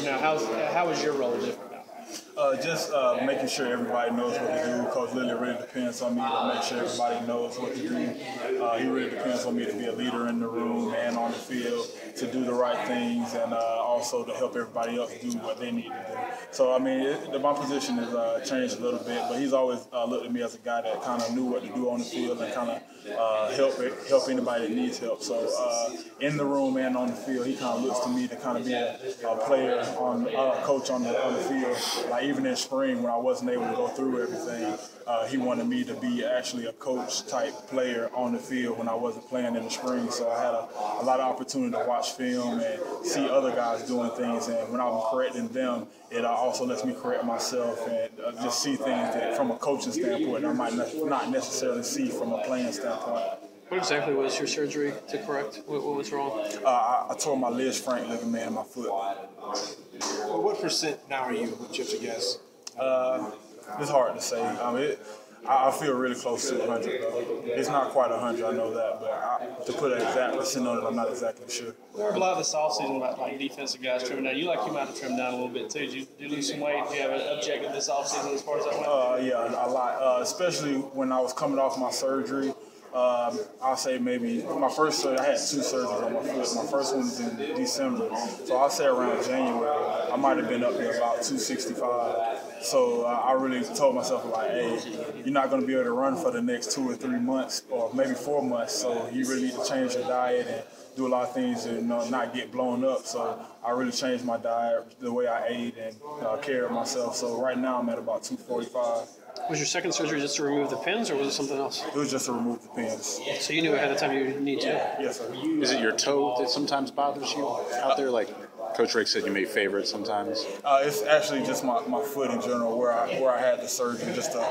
now. How is your role different now? Just making sure everybody knows what to do. Coach Lilly really depends on me to make sure everybody knows what to do. He really depends on me to be a leader in the room and on the field, to do the right things, and also to help everybody else do what they need to do. So, I mean, my position has changed a little bit, but he's always looked at me as a guy that kind of knew what to do on the field and kind of help anybody that needs help. So, in the room and on the field, he kind of looks to me to kind of be a player, coach on the field. Like even in spring when I wasn't able to go through everything, he wanted me to be actually a coach type player on the field when I wasn't playing in the spring. So I had a lot of opportunity to watch film and see other guys doing things, and when I'm correcting them, it also lets me correct myself and just see things that from a coaching standpoint I might not necessarily see from a playing standpoint. What exactly was your surgery to correct? What was wrong? I tore my Liz Frank ligament in my foot. Well, what percent now are you with chips, I guess? It's hard to say. I feel really close to 100, though. It's not quite 100, I know that, but to put an exact percent on it, I'm not exactly sure. We heard a lot of this offseason about defensive guys trimming down. You might have trimmed down a little bit too. Did you lose some weight? Do you have an objective this offseason as far as that went? Yeah, a lot. Especially when I was coming off my surgery. I'll say maybe my first surgery, I had 2 surgeries on my foot. My first one was in December. So I'll say around January, I might have been up there about 265. So I really told myself, like, hey, you're not going to be able to run for the next 2 or 3 months or maybe 4 months. So you really need to change your diet and do a lot of things to not get blown up. So I really changed my diet, the way I ate and cared of myself. So right now I'm at about 245. Was your second surgery just to remove the pins, or was it something else? It was just to remove the pins. So you knew ahead of time you would need to? Yes, sir. Is it your toe that sometimes bothers you out there? Like Coach Rick said, you may favor it sometimes. It's actually just my foot in general, where I had the surgery, just the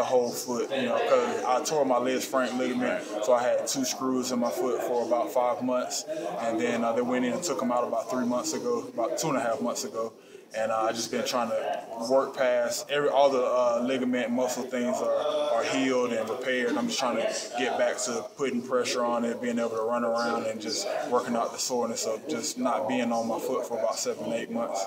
whole foot. Because I tore my Liz Frank ligament, so I had 2 screws in my foot for about 5 months, and then they went in and took them out about 3 months ago, about 2.5 months ago. And I just been trying to work past all the ligament muscle things are healed and repaired. I'm just trying to get back to putting pressure on it, being able to run around and just working out the soreness of just not being on my foot for about 7 to 8 months.